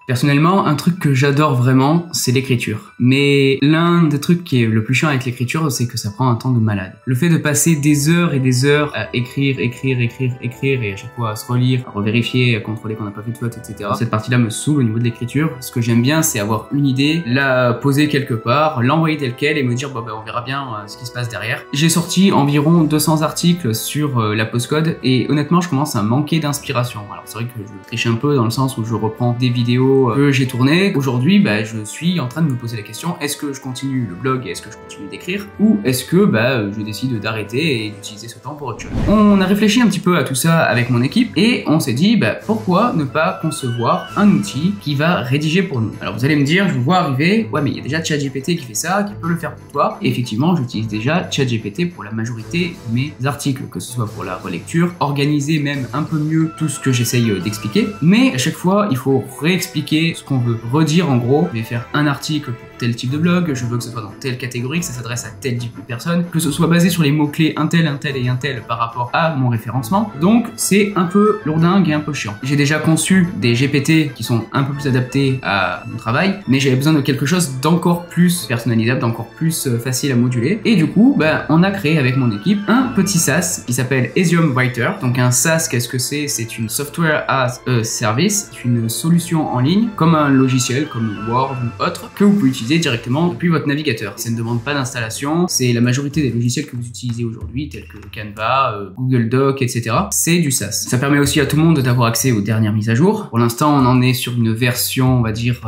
Personnellement, un truc que j'adore vraiment, c'est l'écriture. Mais l'un des trucs qui est le plus chiant avec l'écriture, c'est que ça prend un temps de malade. Le fait de passer des heures et des heures à écrire, et à chaque fois à se relire, à revérifier, à contrôler qu'on n'a pas fait de faute, etc. Cette partie-là me saoule au niveau de l'écriture. Ce que j'aime bien, c'est avoir une idée, la poser quelque part, l'envoyer telle quelle et me dire, bon ben on verra bien ce qui se passe derrière. J'ai sorti environ 200 articles sur la postcode et honnêtement, je commence à manquer d'inspiration. Alors c'est vrai que je triche un peu dans le sens où je reprends des vidéos que j'ai tourné. Aujourd'hui, je suis en train de me poser la question, est-ce que je continue le blog et est-ce que je continue d'écrire ou est-ce que je décide d'arrêter et d'utiliser ce temps pour autre chose. On a réfléchi un petit peu à tout ça avec mon équipe et on s'est dit pourquoi ne pas concevoir un outil qui va rédiger pour nous. Alors vous allez me dire, je vous vois arriver, ouais mais il y a déjà ChatGPT qui fait ça, qui peut le faire pour toi. Et effectivement, j'utilise déjà ChatGPT pour la majorité de mes articles, que ce soit pour la relecture, organiser même un peu mieux tout ce que j'essaye d'expliquer, mais à chaque fois il faut réexpliquer ce qu'on veut redire. En gros, je vais faire un article pour tel type de blog, je veux que ce soit dans telle catégorie, que ça s'adresse à tel type de personne, que ce soit basé sur les mots-clés un tel et un tel par rapport à mon référencement. Donc c'est un peu lourdingue et un peu chiant. J'ai déjà conçu des GPT qui sont un peu plus adaptés à mon travail, mais j'avais besoin de quelque chose d'encore plus personnalisable, d'encore plus facile à moduler. Et du coup, on a créé avec mon équipe un petit SaaS qui s'appelle Easium Writer. Donc un SaaS, qu'est-ce que c'est? C'est une Software as a Service, c'est une solution en ligne, comme un logiciel, comme Word ou autre, que vous pouvez utiliser directement depuis votre navigateur. Ça ne demande pas d'installation, c'est la majorité des logiciels que vous utilisez aujourd'hui, tels que Canva, Google Doc, etc. C'est du SaaS. Ça permet aussi à tout le monde d'avoir accès aux dernières mises à jour. Pour l'instant, on en est sur une version, on va dire,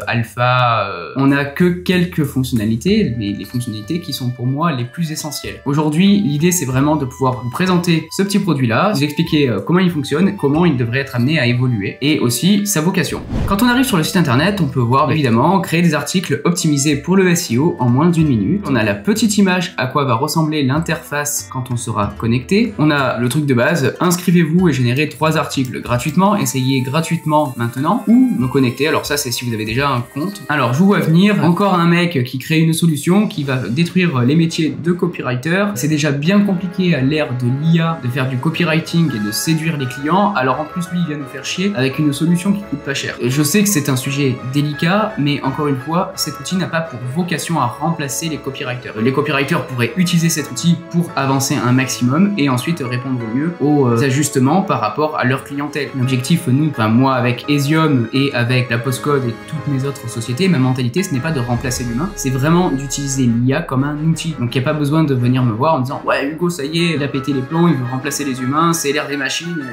alpha. On n'a que quelques fonctionnalités, mais les fonctionnalités qui sont pour moi les plus essentielles. Aujourd'hui, l'idée, c'est vraiment de pouvoir vous présenter ce petit produit-là, vous expliquer comment il fonctionne, comment il devrait être amené à évoluer, et aussi sa vocation. Quand on arrive sur le site internet, on peut voir évidemment créer des articles optimisés pour le SEO en moins d'1 minute. On a la petite image à quoi va ressembler l'interface quand on sera connecté. On a le truc de base, inscrivez-vous et générez 3 articles gratuitement, essayez gratuitement maintenant ou me connecter. Alors ça c'est si vous avez déjà un compte. Alors je vous vois venir, encore un mec qui crée une solution qui va détruire les métiers de copywriter. C'est déjà bien compliqué à l'ère de l'IA de faire du copywriting et de séduire les clients. Alors en plus lui il vient nous faire chier avec une solution qui coûte pas cher. Je sais que c'est un sujet délicat, mais encore une fois, cet outil n'a pas pour vocation à remplacer les copywriters. Les copywriters pourraient utiliser cet outil pour avancer un maximum et ensuite répondre au mieux aux ajustements par rapport à leur clientèle. L'objectif, moi avec Easium et avec la Postcode et toutes mes autres sociétés, ma mentalité, ce n'est pas de remplacer l'humain, c'est vraiment d'utiliser l'IA comme un outil. Donc il n'y a pas besoin de venir me voir en me disant « Ouais Hugo, ça y est, il a pété les plombs, il veut remplacer les humains, c'est l'ère des machines,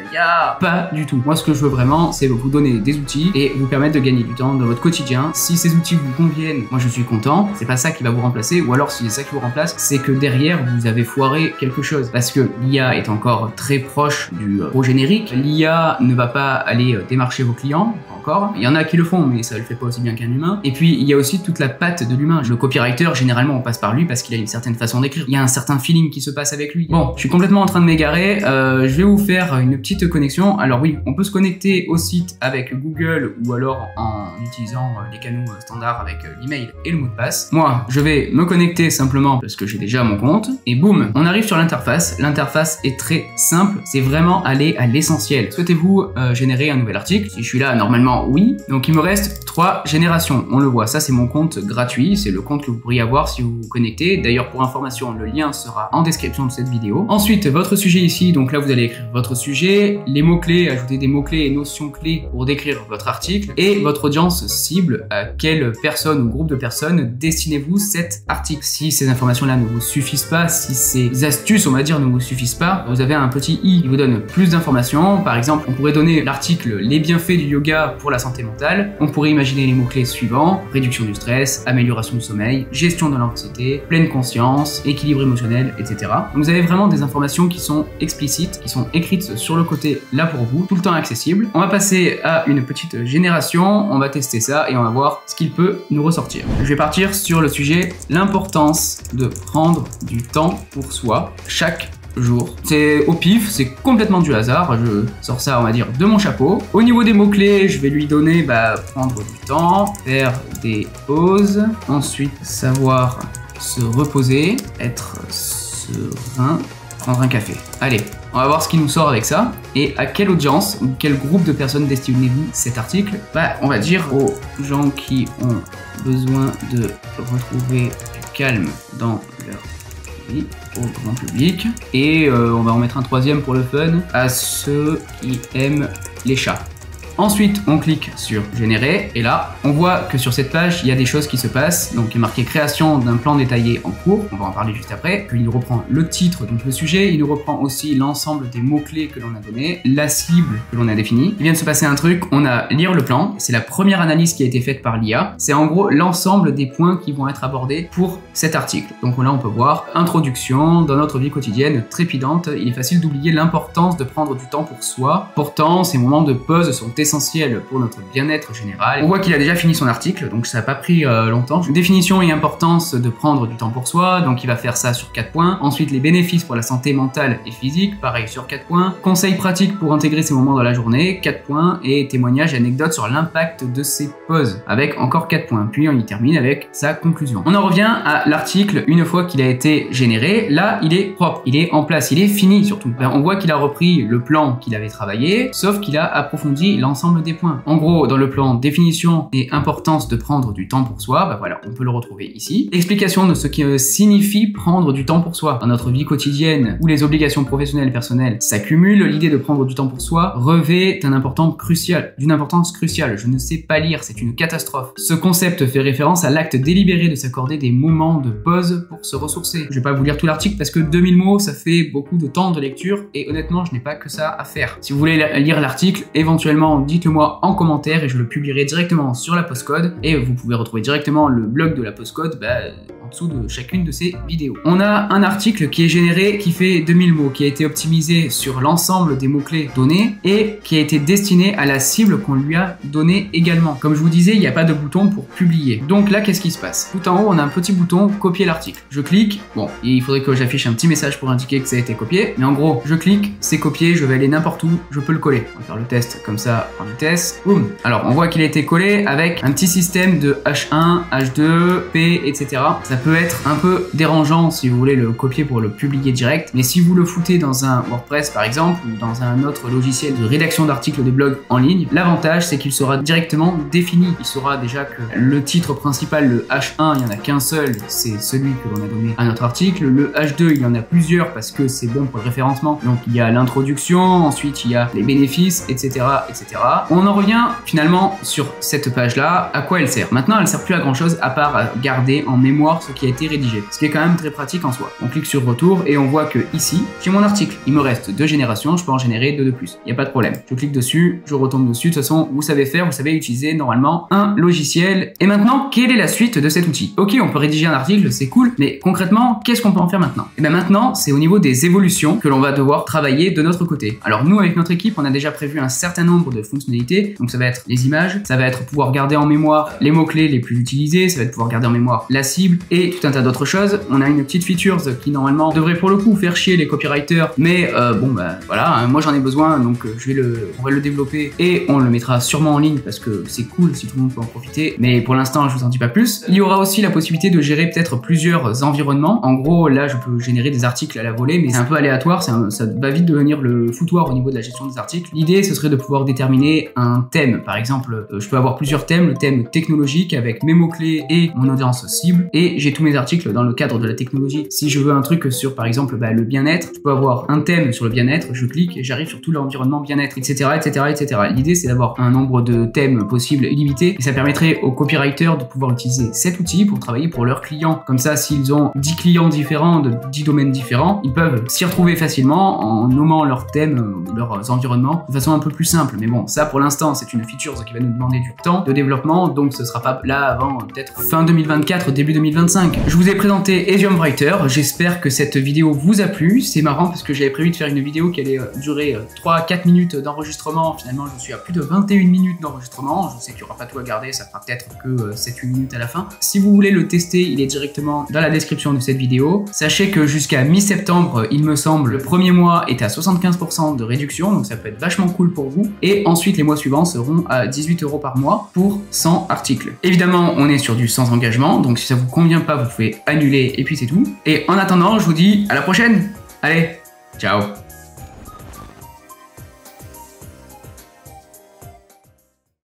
pas du tout. » Moi ce que je veux vraiment, c'est vous donner des outils et vous permettre de gagner du temps dans votre quotidien. Si ces outils vous conviennent, moi je suis content, c'est pas ça qui va vous remplacer, ou alors si c'est ça qui vous remplace, c'est que derrière vous avez foiré quelque chose, parce que l'IA est encore très proche du pro générique, l'IA ne va pas aller démarcher vos clients, encore. Il y en a qui le font, mais ça le fait pas aussi bien qu'un humain. Et puis il y a aussi toute la patte de l'humain. Le copywriter, généralement on passe par lui parce qu'il a une certaine façon d'écrire, il y a un certain feeling qui se passe avec lui. Bon, je suis complètement en train de m'égarer, je vais vous faire une petite connexion. Alors oui, on peut se connecter au site avec Google ou alors en utilisant les canaux standards avec l'email et le mot de passe. Moi, je vais me connecter simplement parce que j'ai déjà mon compte et boum, on arrive sur l'interface. L'interface est très simple, c'est vraiment aller à l'essentiel. Souhaitez-vous générer un nouvel article? Si je suis là, normalement oui. Donc il me reste 3 générations, on le voit, ça c'est mon compte gratuit, c'est le compte que vous pourriez avoir si vous vous connectez. D'ailleurs pour information, le lien sera en description de cette vidéo. Ensuite, votre sujet ici, donc là vous allez écrire votre sujet, les mots-clés, ajouter des mots-clés et notions clés pour décrire votre article et votre audience cible, à quelle personne ou groupe de personnes destinez-vous cet article. Si ces informations-là ne vous suffisent pas, si ces astuces, on va dire, ne vous suffisent pas, vous avez un petit i qui vous donne plus d'informations. Par exemple, on pourrait donner l'article « Les bienfaits du yoga pour la santé mentale ». On pourrait imaginer les mots-clés suivants: réduction du stress, amélioration du sommeil, gestion de l'anxiété, pleine conscience, équilibre émotionnel, etc. Donc vous avez vraiment des informations qui sont explicites, qui sont écrites sur le côté là pour vous, tout le temps accessibles. On va passer à une petite génération, on va tester ça et on va voir ce qu'il peut nous ressortir. Je vais partir sur le sujet, l'importance de prendre du temps pour soi chaque jour. C'est au pif, c'est complètement du hasard, je sors ça on va dire de mon chapeau. Au niveau des mots-clés, je vais lui donner prendre du temps, faire des pauses, ensuite savoir se reposer, être serein, prendre un café. Allez, on va voir ce qui nous sort avec ça. Et à quelle audience ou quel groupe de personnes destinez-vous cet article? Bah, on va dire aux gens qui ont besoin de retrouver du calme dans leur vie, au grand public. Et on va en mettre un troisième pour le fun, à ceux qui aiment les chats. Ensuite, on clique sur générer et là, on voit que sur cette page, il y a des choses qui se passent. Donc, il est marqué création d'un plan détaillé en cours. On va en parler juste après. Puis, il nous reprend le titre, donc le sujet. Il nous reprend aussi l'ensemble des mots-clés que l'on a donnés, la cible que l'on a définie. Il vient de se passer un truc. On a lire le plan. C'est la première analyse qui a été faite par l'IA. C'est en gros l'ensemble des points qui vont être abordés pour cet article. Donc là, on peut voir introduction dans notre vie quotidienne trépidante. Il est facile d'oublier l'importance de prendre du temps pour soi. Pourtant, ces moments de pause sont essentiel pour notre bien-être général. On voit qu'il a déjà fini son article, donc ça n'a pas pris longtemps. Définition et importance de prendre du temps pour soi, donc il va faire ça sur 4 points. Ensuite, les bénéfices pour la santé mentale et physique, pareil sur 4 points. Conseils pratiques pour intégrer ces moments dans la journée, 4 points. Et témoignages et anecdotes sur l'impact de ces pauses, avec encore 4 points. Puis on y termine avec sa conclusion. On en revient à l'article une fois qu'il a été généré. Là, il est propre, il est en place, il est fini surtout. Là, on voit qu'il a repris le plan qu'il avait travaillé, sauf qu'il a approfondi l'ensemble des points. En gros, dans le plan définition et importance de prendre du temps pour soi, bah voilà, on peut le retrouver ici. Explication de ce qui signifie prendre du temps pour soi. Dans notre vie quotidienne, où les obligations professionnelles et personnelles s'accumulent, l'idée de prendre du temps pour soi revêt d'une importance cruciale. Je ne sais pas lire, c'est une catastrophe. Ce concept fait référence à l'acte délibéré de s'accorder des moments de pause pour se ressourcer. Je vais pas vous lire tout l'article parce que 2000 mots, ça fait beaucoup de temps de lecture et honnêtement, je n'ai pas que ça à faire. Si vous voulez lire l'article, éventuellement, dites-le-moi en commentaire et je le publierai directement sur la Postcode et vous pouvez retrouver directement le blog de la Postcode en dessous de chacune de ces vidéos. On a un article qui est généré, qui fait 2000 mots, qui a été optimisé sur l'ensemble des mots-clés donnés et qui a été destiné à la cible qu'on lui a donnée également. Comme je vous disais, il n'y a pas de bouton pour publier. Donc là, qu'est-ce qui se passe? Tout en haut, on a un petit bouton copier l'article. Je clique, bon, il faudrait que j'affiche un petit message pour indiquer que ça a été copié, mais en gros, je clique, c'est copié, je vais aller n'importe où, je peux le coller. On va faire le test comme ça en vitesse. Boum. Alors, on voit qu'il a été collé avec un petit système de H1, H2, P, etc. Ça peut être un peu dérangeant si vous voulez le copier pour le publier direct, mais si vous le foutez dans un WordPress par exemple, ou dans un autre logiciel de rédaction d'articles des blogs en ligne, l'avantage c'est qu'il sera directement défini. Il saura déjà que le titre principal, le H1, il n'y en a qu'un seul, c'est celui que l'on a donné à notre article. Le H2, il y en a plusieurs parce que c'est bon pour le référencement. Donc il y a l'introduction, ensuite il y a les bénéfices, etc., etc. On en revient finalement sur cette page-là. À quoi elle sert? Maintenant, elle sert plus à grand-chose à part à garder en mémoire ce qui a été rédigé, ce qui est quand même très pratique en soi. On clique sur retour et on voit que ici, j'ai mon article. Il me reste 2 générations, je peux en générer 2 de plus. Il n'y a pas de problème. Je clique dessus, je retombe dessus. De toute façon, vous savez faire, vous savez utiliser normalement un logiciel. Et maintenant, quelle est la suite de cet outil? Ok, on peut rédiger un article, c'est cool, mais concrètement, qu'est-ce qu'on peut en faire maintenant? Et bien maintenant, c'est au niveau des évolutions que l'on va devoir travailler de notre côté. Alors nous, avec notre équipe, on a déjà prévu un certain nombre de fonctionnalités. Donc ça va être les images, ça va être pouvoir garder en mémoire les mots-clés les plus utilisés, ça va être pouvoir garder en mémoire la cible et tout un tas d'autres choses. On a une petite feature qui normalement devrait pour le coup faire chier les copywriters, mais bon bah voilà, hein, moi j'en ai besoin, donc on va le développer et on le mettra sûrement en ligne parce que c'est cool si tout le monde peut en profiter, mais pour l'instant je vous en dis pas plus. Il y aura aussi la possibilité de gérer peut-être plusieurs environnements. En gros là je peux générer des articles à la volée, mais c'est un peu aléatoire, ça va vite devenir le foutoir au niveau de la gestion des articles. L'idée ce serait de pouvoir déterminer un thème, par exemple je peux avoir plusieurs thèmes, le thème technologique avec mes mots-clés et mon audience cible, et j'ai tous mes articles dans le cadre de la technologie. Si je veux un truc sur par exemple le bien-être, je peux avoir un thème sur le bien-être, je clique et j'arrive sur tout l'environnement bien-être, etc., etc., etc. L'idée c'est d'avoir un nombre de thèmes possibles illimité et ça permettrait aux copywriters de pouvoir utiliser cet outil pour travailler pour leurs clients. Comme ça, s'ils ont 10 clients différents de 10 domaines différents, ils peuvent s'y retrouver facilement en nommant leurs thèmes, leurs environnements de façon un peu plus simple. Mais bon, ça pour l'instant c'est une feature qui va nous demander du temps de développement, donc ce sera pas là avant peut-être fin 2024, début 2025. Je vous ai présenté Ezium Writer, j'espère que cette vidéo vous a plu. C'est marrant parce que j'avais prévu de faire une vidéo qui allait durer 3-4 minutes d'enregistrement. Finalement je suis à plus de 21 minutes d'enregistrement. Je sais qu'il n'y aura pas tout à garder, ça fera peut-être que 7-8 minutes à la fin. Si vous voulez le tester, il est directement dans la description de cette vidéo. Sachez que jusqu'à mi-septembre, il me semble, le premier mois est à 75% de réduction, donc ça peut être vachement cool pour vous. Et ensuite les mois suivants seront à 18 € par mois pour 100 articles. Évidemment on est sur du sans engagement, donc si ça vous convient pas vous pouvez annuler et puis c'est tout. Et en attendant je vous dis à la prochaine. Allez, Ciao.